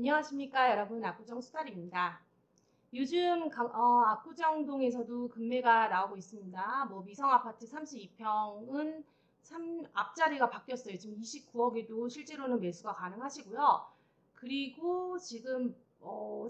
안녕하십니까 여러분, 압구정 수달입니다. 요즘 압구정동에서도 금매가 나오고 있습니다. 뭐 미성아파트 32평은 앞자리가 바뀌었어요. 지금 29억에도 실제로는 매수가 가능하시고요. 그리고 지금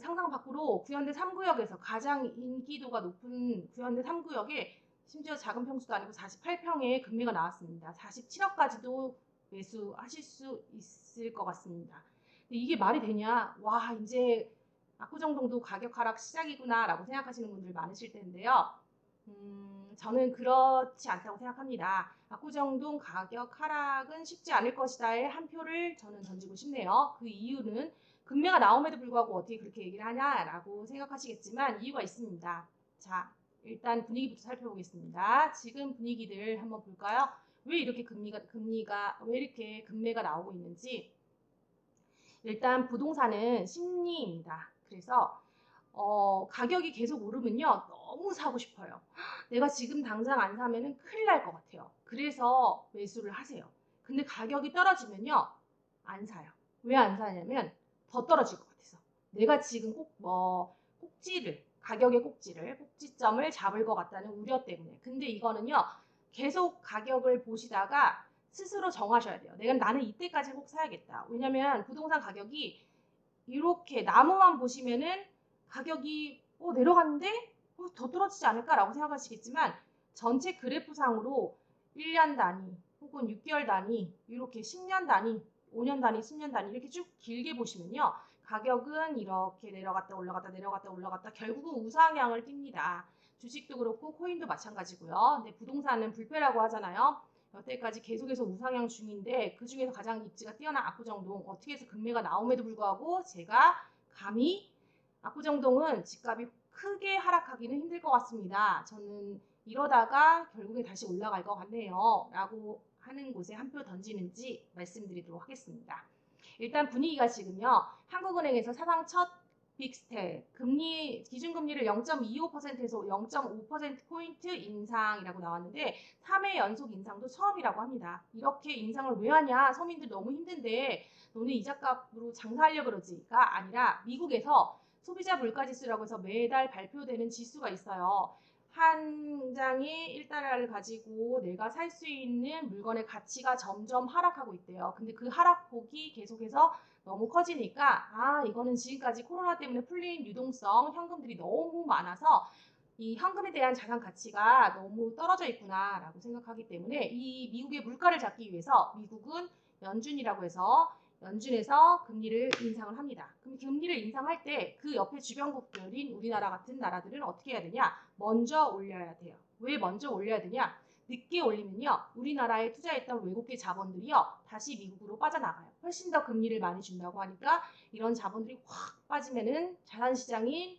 상상 밖으로 구현대 3구역에서 가장 인기도가 높은 구현대 3구역에 심지어 작은 평수도 아니고 48평에 금매가 나왔습니다. 47억까지도 매수하실 수 있을 것 같습니다. 이게 말이 되냐? 와, 이제 압구정동도 가격 하락 시작이구나 라고 생각하시는 분들 많으실 텐데요. 저는 그렇지 않다고 생각합니다. 압구정동 가격 하락은 쉽지 않을 것이다에 한 표를 저는 던지고 싶네요. 그 이유는 금매가 나옴에도 불구하고 어떻게 그렇게 얘기를 하냐라고 생각하시겠지만 이유가 있습니다. 자, 일단 분위기부터 살펴보겠습니다. 지금 분위기들 한번 볼까요? 왜 이렇게 왜 이렇게 금매가 나오고 있는지. 일단 부동산은 심리입니다. 그래서 가격이 계속 오르면요, 너무 사고 싶어요. 내가 지금 당장 안 사면은 큰일 날 것 같아요. 그래서 매수를 하세요. 근데 가격이 떨어지면요, 안 사요. 왜 안 사냐면 더 떨어질 것 같아서. 내가 지금 가격의 꼭지점을 잡을 것 같다는 우려 때문에. 근데 이거는요, 계속 가격을 보시다가 스스로 정하셔야 돼요. 나는 이때까지 꼭 사야겠다. 왜냐면 부동산 가격이 이렇게 나무만 보시면은 가격이 내려갔는데 더 떨어지지 않을까라고 생각하시겠지만, 전체 그래프상으로 1년 단위 혹은 6개월 단위, 이렇게 10년 단위, 5년 단위, 10년 단위 이렇게 쭉 길게 보시면요, 가격은 이렇게 내려갔다 올라갔다 내려갔다 올라갔다 결국은 우상향을 띱니다. 주식도 그렇고 코인도 마찬가지고요. 근데 부동산은 불패라고 하잖아요. 여태까지 계속해서 우상향 중인데, 그 중에서 가장 입지가 뛰어난 압구정동, 어떻게 해서 금매가 나옴에도 불구하고 제가 감히 압구정동은 집값이 크게 하락하기는 힘들 것 같습니다. 저는 이러다가 결국에 다시 올라갈 것 같네요 라고 하는 곳에 한 표 던지는지 말씀드리도록 하겠습니다. 일단 분위기가 지금요, 한국은행에서 사상 첫 빅스텝 기준금리를 0.25%에서 0.5%포인트 인상이라고 나왔는데 3회 연속 인상도 처음이라고 합니다. 이렇게 인상을 왜 하냐, 서민들 너무 힘든데 너네 이자값으로 장사하려고 그러지가 아니라, 미국에서 소비자 물가지수라고 해서 매달 발표되는 지수가 있어요. 한 장의 1달러를 가지고 내가 살 수 있는 물건의 가치가 점점 하락하고 있대요. 근데 그 하락폭이 계속해서 너무 커지니까, 이거는 지금까지 코로나 때문에 풀린 유동성 현금들이 너무 많아서 이 현금에 대한 자산 가치가 너무 떨어져 있구나라고 생각하기 때문에, 이 미국의 물가를 잡기 위해서 미국은 연준이라고 해서 연준에서 금리를 인상을 합니다. 그럼 금리를 인상할 때 그 옆에 주변국들인 우리나라 같은 나라들은 어떻게 해야 되냐? 먼저 올려야 돼요. 왜 먼저 올려야 되냐? 늦게 올리면요, 우리나라에 투자했던 외국계 자본들이요, 다시 미국으로 빠져나가요. 훨씬 더 금리를 많이 준다고 하니까 이런 자본들이 확 빠지면은 자산시장인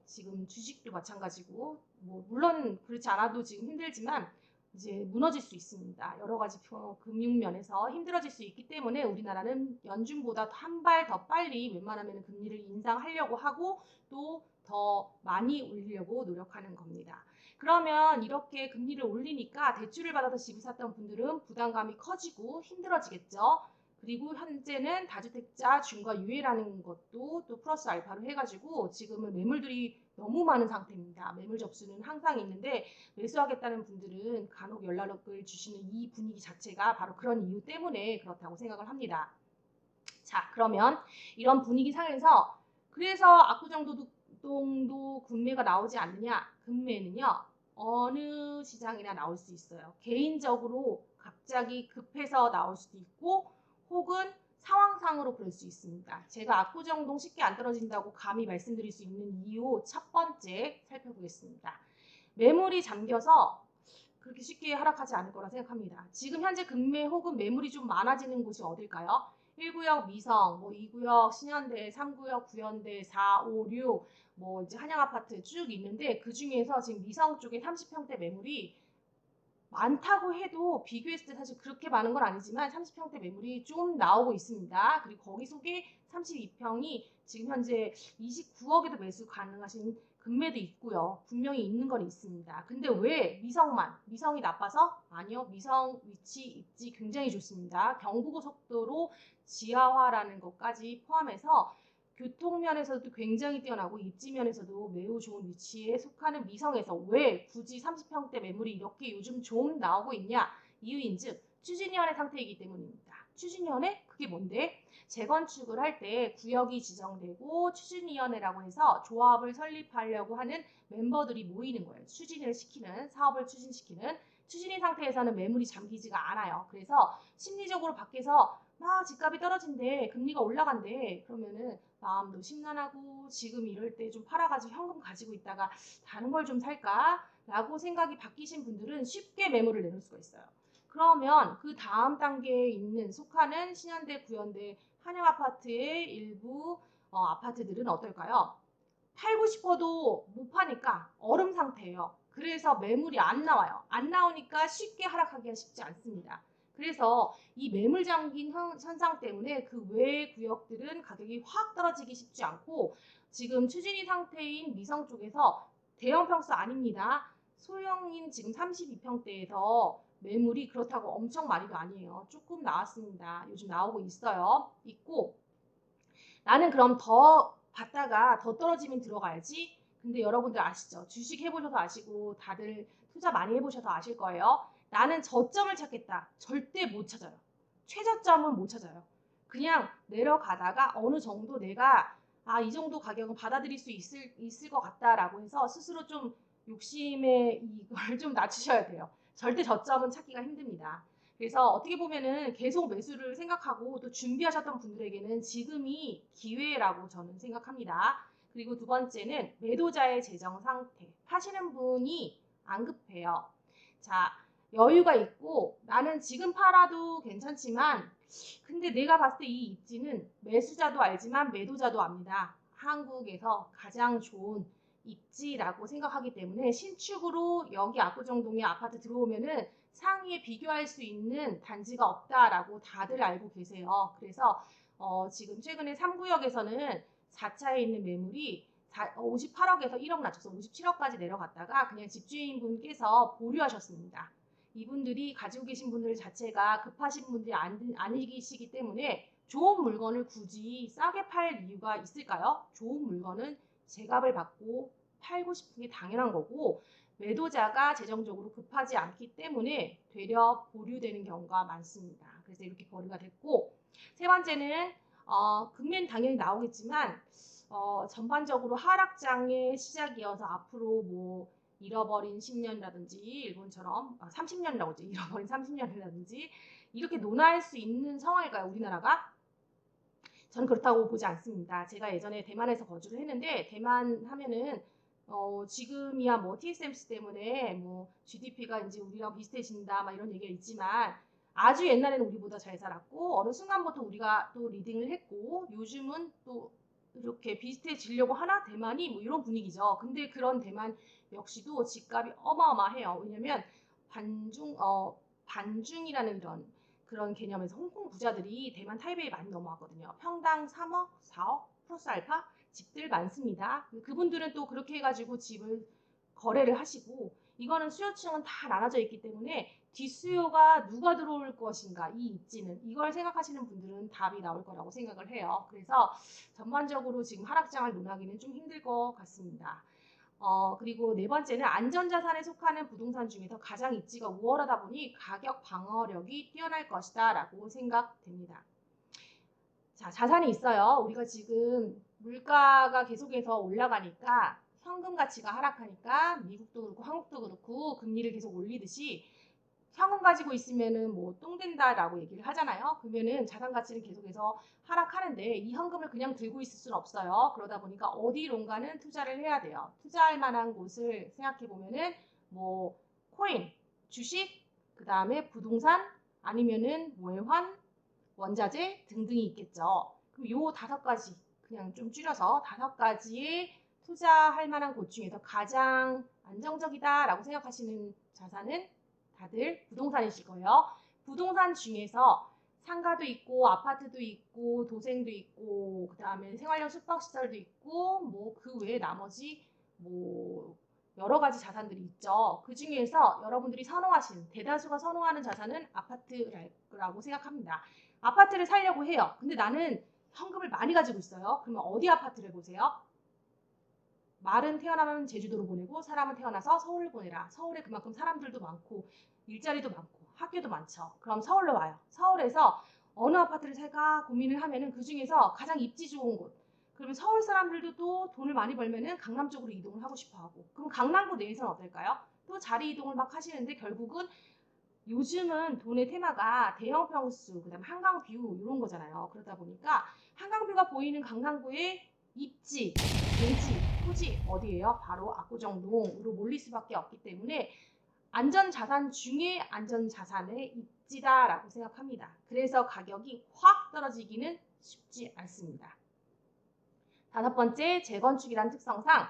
지금 주식도 마찬가지고, 뭐 물론 그렇지 않아도 지금 힘들지만 이제 무너질 수 있습니다. 여러 가지 금융 면에서 힘들어질 수 있기 때문에 우리나라는 연준보다 한 발 더 빨리 웬만하면 금리를 인상하려고 하고 또 더 많이 올리려고 노력하는 겁니다. 그러면 이렇게 금리를 올리니까 대출을 받아서 집을 샀던 분들은 부담감이 커지고 힘들어지겠죠. 그리고 현재는 다주택자 중과 유예라는 것도 또 플러스 알파로 해가지고 지금은 매물들이 너무 많은 상태입니다. 매물 접수는 항상 있는데 매수하겠다는 분들은 간혹 연락을 주시는 이 분위기 자체가 바로 그런 이유 때문에 그렇다고 생각을 합니다. 자, 그러면 이런 분위기 상에서 그래서 압구정동도 금매가 나오지 않느냐? 금매는요, 어느 시장이나 나올 수 있어요. 개인적으로 갑자기 급해서 나올 수도 있고, 혹은 상황상으로 그럴 수 있습니다. 제가 압구정동 쉽게 안 떨어진다고 감히 말씀드릴 수 있는 이유 첫 번째 살펴보겠습니다. 매물이 잠겨서 그렇게 쉽게 하락하지 않을 거라 생각합니다. 지금 현재 금매 혹은 매물이 좀 많아지는 곳이 어딜까요? 1구역 미성, 뭐 2구역 신현대, 3구역 구현대, 4, 5, 6, 뭐 이제 한양아파트 쭉 있는데, 그 중에서 지금 미성 쪽에 30평대 매물이 많다고 해도 비교했을 때 사실 그렇게 많은 건 아니지만 30평대 매물이 좀 나오고 있습니다. 그리고 거기 속에 32평이 지금 현재 29억에도 매수 가능하신 금매도 있고요. 분명히 있는 건 있습니다. 근데 왜 미성이 나빠서? 아니요. 미성 위치 입지 굉장히 좋습니다. 경부고속도로 지하화라는 것까지 포함해서 교통면에서도 굉장히 뛰어나고 입지면에서도 매우 좋은 위치에 속하는 미성에서 왜 굳이 30평대 매물이 이렇게 요즘 좀 나오고 있냐? 이유인즉 추진위원회 상태이기 때문입니다. 추진위원회? 그게 뭔데? 재건축을 할 때 구역이 지정되고 추진위원회라고 해서 조합을 설립하려고 하는 멤버들이 모이는 거예요. 추진을 시키는, 사업을 추진시키는. 추진위 상태에서는 매물이 잠기지가 않아요. 그래서 심리적으로 밖에서 막 집값이 떨어진대, 금리가 올라간대. 그러면은 마음도 심란하고 지금 이럴 때 좀 팔아가지고 현금 가지고 있다가 다른 걸 좀 살까? 라고 생각이 바뀌신 분들은 쉽게 매물을 내놓을 수가 있어요. 그러면 그 다음 단계에 있는 속하는 신현대, 구현대, 한양아파트의 일부 아파트들은 어떨까요? 팔고 싶어도 못 파니까 얼음 상태예요. 그래서 매물이 안 나와요. 안 나오니까 쉽게 하락하기가 쉽지 않습니다. 그래서 이 매물 잠긴 현상 때문에 그 외의 구역들은 가격이 확 떨어지기 쉽지 않고 지금 추진위 상태인 미성 쪽에서 대형 평수 아닙니다. 소형인 지금 32평대에서 매물이 그렇다고 엄청 많이도 아니에요. 조금 나왔습니다. 요즘 나오고 있어요. 있고 나는 그럼 더 받다가 더 떨어지면 들어가야지. 근데 여러분들 아시죠? 주식 해보셔서 아시고 다들 투자 많이 해보셔서 아실 거예요. 나는 저점을 찾겠다. 절대 못 찾아요. 최저점은 못 찾아요. 그냥 내려가다가 어느 정도 내가 이 정도 가격은 받아들일 수 있을 것 같다라고 해서 스스로 좀 욕심에 이걸 좀 낮추셔야 돼요. 절대 저점은 찾기가 힘듭니다. 그래서 어떻게 보면은 계속 매수를 생각하고 또 준비하셨던 분들에게는 지금이 기회라고 저는 생각합니다. 그리고 두 번째는 매도자의 재정 상태. 파시는 분이 안 급해요. 자, 여유가 있고 나는 지금 팔아도 괜찮지만 근데 내가 봤을 때 이 입지는 매수자도 알지만 매도자도 압니다. 한국에서 가장 좋은 입지라고 생각하기 때문에 신축으로 여기 압구정동에 아파트 들어오면은 상위에 비교할 수 있는 단지가 없다라고 다들 알고 계세요. 그래서 지금 최근에 3구역에서는 4차에 있는 매물이 58억에서 1억 낮춰서 57억까지 내려갔다가 그냥 집주인분께서 보류하셨습니다. 이분들이 가지고 계신 분들 자체가 급하신 분들이 아니시기 때문에 좋은 물건을 굳이 싸게 팔 이유가 있을까요? 좋은 물건은 제값을 받고 팔고 싶은 게 당연한 거고 매도자가 재정적으로 급하지 않기 때문에 되려 보류되는 경우가 많습니다. 그래서 이렇게 거래가 됐고 세 번째는 금매는 당연히 나오겠지만 전반적으로 하락장의 시작이어서 앞으로 뭐 잃어버린 10년이라든지 일본처럼 30년이라고 하죠. 잃어버린 30년이라든지 이렇게 논할 수 있는 상황일까요? 우리나라가? 저는 그렇다고 보지 않습니다. 제가 예전에 대만에서 거주를 했는데 대만 하면은 지금이야 뭐 TSMC 때문에 뭐 GDP가 이제 우리랑 비슷해진다 막 이런 얘기가 있지만 아주 옛날에는 우리보다 잘 살았고 어느 순간부터 우리가 또 리딩을 했고 요즘은 또 이렇게 비슷해지려고 하나 대만이 뭐 이런 분위기죠. 근데 그런 대만 역시도 집값이 어마어마해요. 왜냐면 반중이라는 이런 그런 개념에서 홍콩 부자들이 대만 타이베이 많이 넘어왔거든요. 평당 3억, 4억 플러스 알파 집들 많습니다. 그분들은 또 그렇게 해가지고 집을 거래를 하시고 이거는 수요층은 다 나눠져 있기 때문에 뒷수요가 누가 들어올 것인가 이 입지는 이걸 생각하시는 분들은 답이 나올 거라고 생각을 해요. 그래서 전반적으로 지금 하락장을 논하기는 좀 힘들 것 같습니다. 그리고 네 번째는 안전자산에 속하는 부동산 중에서 가장 입지가 우월하다 보니 가격 방어력이 뛰어날 것이다 라고 생각됩니다. 자, 자산이 있어요. 우리가 지금 물가가 계속해서 올라가니까 현금 가치가 하락하니까 미국도 그렇고 한국도 그렇고 금리를 계속 올리듯이 현금 가지고 있으면은 뭐 똥 된다라고 얘기를 하잖아요. 그러면은 자산 가치는 계속해서 하락하는데 이 현금을 그냥 들고 있을 수는 없어요. 그러다 보니까 어디론가는 투자를 해야 돼요. 투자할 만한 곳을 생각해 보면은 뭐 코인, 주식, 그 다음에 부동산 아니면은 외환, 원자재 등등이 있겠죠. 그럼 요 다섯 가지 그냥 좀 줄여서 다섯 가지의 투자할 만한 곳 중에서 가장 안정적이다라고 생각하시는 자산은 다들 부동산이실 거예요. 부동산 중에서 상가도 있고 아파트도 있고 도생도 있고 그다음에 생활형 숙박시설도 있고 뭐 그 외에 나머지 뭐 여러 가지 자산들이 있죠. 그 중에서 여러분들이 선호하시는 대다수가 선호하는 자산은 아파트라고 생각합니다. 아파트를 살려고 해요. 근데 나는 현금을 많이 가지고 있어요. 그러면 어디 아파트를 보세요? 말은 태어나면 제주도로 보내고 사람은 태어나서 서울을 보내라. 서울에 그만큼 사람들도 많고 일자리도 많고 학교도 많죠. 그럼 서울로 와요. 서울에서 어느 아파트를 살까 고민을 하면은 그 중에서 가장 입지 좋은 곳. 그러면 서울 사람들도 또 돈을 많이 벌면은 강남 쪽으로 이동을 하고 싶어 하고. 그럼 강남구 내에서는 어떨까요? 또 자리 이동을 막 하시는데 결국은 요즘은 돈의 테마가 대형 평수, 그다음에 한강뷰 이런 거잖아요. 그러다 보니까 한강뷰가 보이는 강남구의 입지, 대지, 토지 어디예요? 바로 압구정동으로 몰릴 수밖에 없기 때문에 안전자산 중에 안전자산의 입지다라고 생각합니다. 그래서 가격이 확 떨어지기는 쉽지 않습니다. 다섯 번째, 재건축이란 특성상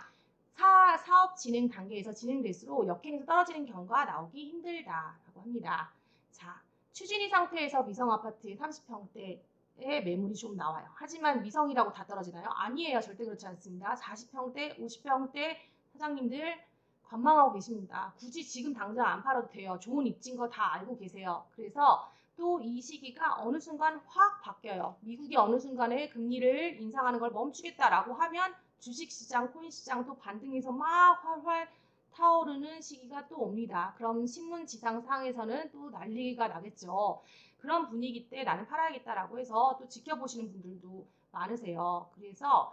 사업 진행 단계에서 진행될수록 역행에서 떨어지는 경우가 나오기 힘들다라고 합니다. 자, 추진위 상태에서 미성 아파트의 30평대의 매물이 좀 나와요. 하지만 미성이라고 다 떨어지나요? 아니에요. 절대 그렇지 않습니다. 40평대, 50평대 사장님들 관망하고 계십니다. 굳이 지금 당장 안 팔아도 돼요. 좋은 입지인 거 다 알고 계세요. 그래서 또 이 시기가 어느 순간 확 바뀌어요. 미국이 어느 순간에 금리를 인상하는 걸 멈추겠다라고 하면 주식시장, 코인시장 또 반등해서 막 활활 타오르는 시기가 또 옵니다. 그럼 신문 지상상에서는 또 난리가 나겠죠. 그런 분위기 때 나는 팔아야겠다라고 해서 또 지켜보시는 분들도 많으세요. 그래서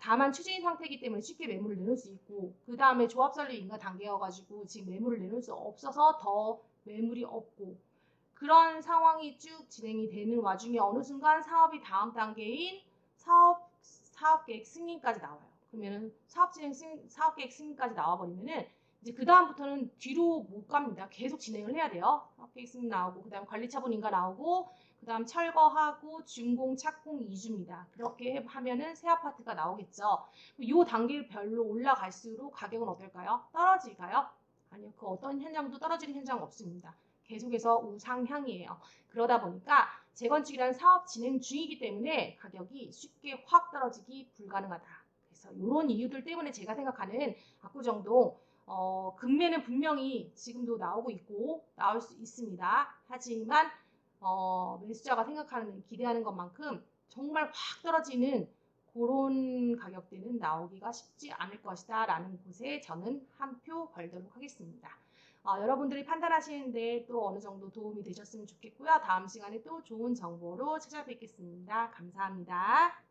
다만 추진 상태이기 때문에 쉽게 매물을 내놓을 수 있고 그 다음에 조합 설립 인가 단계여가지고 지금 매물을 내놓을 수 없어서 더 매물이 없고 그런 상황이 쭉 진행이 되는 와중에 어느 순간 사업이 다음 단계인 사업계획 승인까지 나와요. 그러면은 사업계획 승인까지 나와버리면은 이제 그 다음부터는 뒤로 못 갑니다. 계속 진행을 해야 돼요. 사업계획 승인 나오고 그다음 관리처분 인가 나오고 그다음 철거하고 준공 착공 2주입니다. 그렇게 하면은 새 아파트가 나오겠죠. 이 단계별로 올라갈수록 가격은 어떨까요? 떨어질까요? 아니요. 그 어떤 현장도 떨어지는 현장 없습니다. 계속해서 우상향이에요. 그러다 보니까 재건축이라는 사업 진행 중이기 때문에 가격이 쉽게 확 떨어지기 불가능하다. 그래서 이런 이유들 때문에 제가 생각하는 압구정동 금매는 분명히 지금도 나오고 있고 나올 수 있습니다. 하지만 매수자가 생각하는 기대하는 것만큼 정말 확 떨어지는 그런 가격대는 나오기가 쉽지 않을 것이다 라는 곳에 저는 한 표 걸도록 하겠습니다. 여러분들이 판단하시는데 또 어느 정도 도움이 되셨으면 좋겠고요. 다음 시간에 또 좋은 정보로 찾아뵙겠습니다. 감사합니다.